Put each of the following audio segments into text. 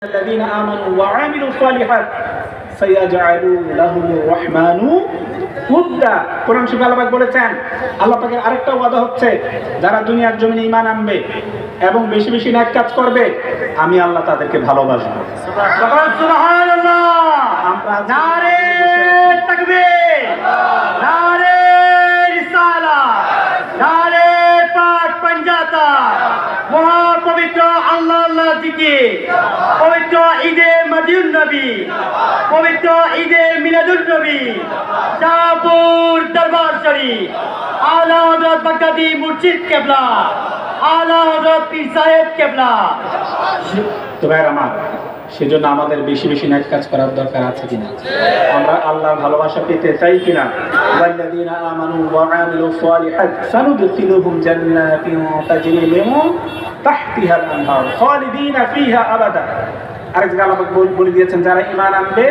الذين آمنوا وعملوا الصالحات سيجعل لهم الرحمن উদ্দা। কোরআন শরীফে আল্লাহ পাক বলেছেন, আল্লাহ পাকের আরেকটা ওয়াদা হচ্ছে, যারা দুনিয়ার জমিনে ঈমান আনবে এবং বেশি বেশি নেক কাজ করবে, আমি আল্লাহ তাদেরকে ভালোবাসবো। সুবহানাল্লাহ। আমরা নারে তাকবীর, নারে রিসালাত, নারে পাক পাঞ্জাতা, মহাপবিত্র আল্লাহ আল্লাহ জিকির, পবিত্র ঈদে মাদিউন নবী, পবিত্র ঈদে মিলাদুন নবী, শাহপুর দরবার শরীফ, আলা হযরত বাগদাদি মুর্শিদ কেবলা, আলা হযরত পীর সাহেব কেবলা। তো ভাইরা আমার, সেজন্য আমাদের বেশি বেশি নেক কাজ করার দরকার আছে কিনা? আমরা আল্লাহর ভালোবাসা পেতে চাই কিনা? ওয়াল্লাযীনা আমানু ওয়া আমিলুস সালিহাত সানুদখিলুহুম জান্নাতিন তাজরি মিন তাহতিহাল আনহার খালিদিনা ফিহা আবাদা। আরেক জায়গায় আল্লাহ বলে দিয়েছেন, যারা ঈমান আনবে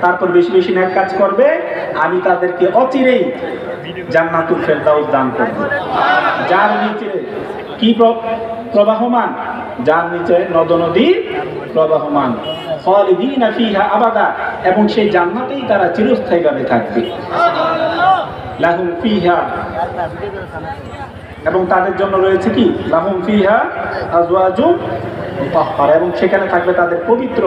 তারপর বেশি বেশি নেক কাজ করবে, আমি তাদেরকে অচিরেই জান্নাতুল ফেরদাউস দান করব। যার নিচে কি প্রবাহমান? যার নিচে নদ নদী প্রবাহমান, খালিদিনা ফিহা আবাদা, এবং সেই জান্নাতেই তারা চিরস্থায়ীভাবে থাকবে। লাহুম ফিহা, এবং তাদের জন্য রয়েছে কি? লাহুম ফিহা আজওয়াজুম মুতাহহারা, এবং সেখানে থাকবে তাদের পবিত্র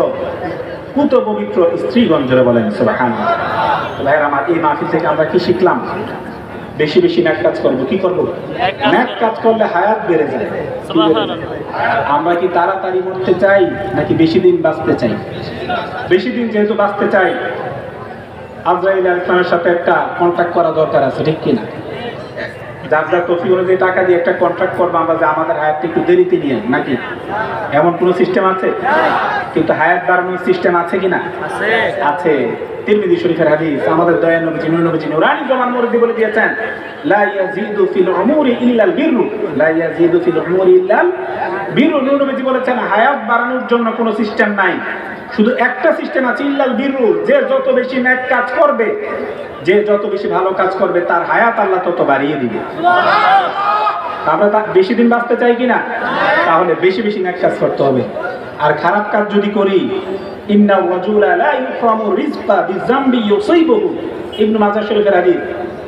পুত পবিত্র স্ত্রীগণ। জোরে বলেন সুবহানাল্লাহ। ভাইরা আমার, এই মাহফিল থেকে আমরা কি শিখলাম? বেশি বেশি নেক কাজ করব। কি করব? নেক কাজ করলে হায়াত বেড়ে যায়। আমরা কি তাড়াতাড়ি মরতে চাই নাকি বেশি দিন বাঁচতে চাই? বেশি দিন যেহেতু বাঁচতে চাই, আজরাইল আলাইহিস সালামের সাথে একটা কন্ট্রাক্ট করা দরকার আছে, ঠিক কিনা? যার যার তৌফিক অনুযায়ী টাকা দিয়ে একটা কন্ট্রাক্ট করবো আমরা, যে আমাদের হায়াতটা একটু দেরিতে নিয়ে, নাকি এমন কোনো সিস্টেম আছে? কিন্তু হায়াত বাড়ানোর সিস্টেম আছে কিনা? আছে। তিরমিজি শরীফের হাদিস, আমাদের দয়ার নবীজি নূর নবীজি নুরানি জমান মুরদি বলে দিয়েছেন, লা ইয়াজিদু ফিল উমুরি ইল্লাল বিররু, লা ইয়াজিদু ফিল উমুরি ইল্লাল বিররু। নূর নবীজি বলেছেন, হায়াত বাড়ানোর জন্য কোনো সিস্টেম নাই, শুধু একটা সিস্টেম আছে, ইল্লাল বিররু। যে যত বেশি নেক কাজ করবে, যে যত বেশি ভালো কাজ করবে, তার হায়াত আল্লাহ তত বাড়িয়ে দিবে। আমরা বেশি দিন বাঁচতে চাই কিনা? তাহলে বেশি বেশি নেক কাজ করতে হবে। আর খারাপ কাজ যদি করি, ইন্না রাজুলা লা ইউফরামু রিজকা বিযামবি ইউসিবুহু, ইবনে মাজাহ শরীফের হাদিস।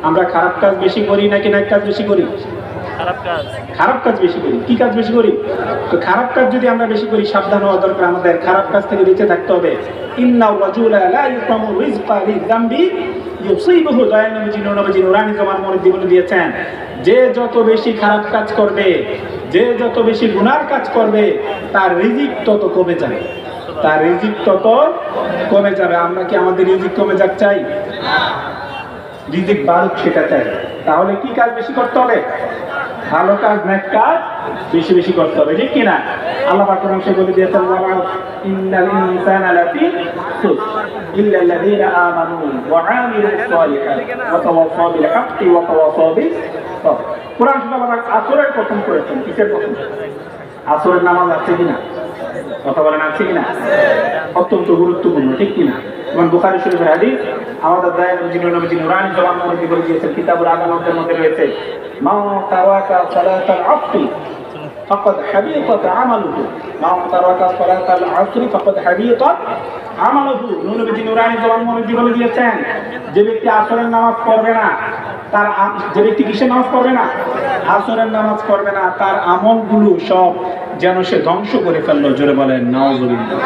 আমরা খারাপ কাজ বেশি করি নাকি নেক কাজ বেশি করি? খারাপ কাজ বেশি করি। কি কাজ বেশি করি? তো খারাপ কাজ যদি আমরা বেশি করি, সাবধান হওয়া দরকার, আমাদের খারাপ কাজ থেকে বেঁচে থাকতে হবে। ইন্না রাজুলা লা ইউফরামু রিজকা বিযামবি ইউসিবুহু, দয়াল নবীজি নূর নবীজি নুরানি জমান মুরদি বলে দিয়েছেন, যে যত বেশি খারাপ কাজ করবে, যে যত বেশি গুনার কাজ করবে, তার রিজিক তত কমে যাবে, তার রিজিক তত কমে যাবে। আমরা কি আমাদের রিজিক কমে যাক চাই? রিজিক বাড়ুক সেটা চাই। তাহলে কি কাজ বেশি করতে হবে? ভালো কাজ, নেক কাজ বেশি বেশি করতে হবে, ঠিক কিনা? আল্লাহ পাক কোরআন শরীফে বলে দিয়েছেন, ইন্নাল ইনসানা লাফি খুসর ইল্লাল্লাযীনা আমানু ওয়া আমিলুস সালিহাতি ওয়া তাওয়াসাউ বিল হাক্কি ওয়া তাওয়াসাউ বিস সাবর। কোরআন শরীফে আল্লাহ আসরের প্রথম করেছেন। কিসের প্রথম? আসরের নামাজ আছে কিনা? কথা বলেন, আছে কিনা? অত্যন্ত গুরুত্বপূর্ণ, ঠিক কিনা? যেমন বুখারী শরীফের হাদিস, আমাদের দয়াল নবীজি নুরানি জমান মুরদি বলে দিয়েছেন, কিতাবুল আযামাতের মধ্যে রয়েছে, মা তাওয়াকা সালাতাল আসরি ফাকাদ হাবিতাত আমালুহু, মা তাওয়াকা সালাতাল আসরি ফাকাদ হাবিতাত আমালুহু। নবীজি নুরানি জমান মুরদি বলে দিয়েছেন, যে ব্যক্তি আসরের নামাজ পড়বে না, তার যে ব্যক্তি কিসের নামাজ পড়বে না? আসরের নামাজ পড়বে না, তার আমলগুলো সব যেন সে ধ্বংস করে ফেললো। জোরে বলেন নাউজুবিল্লাহ।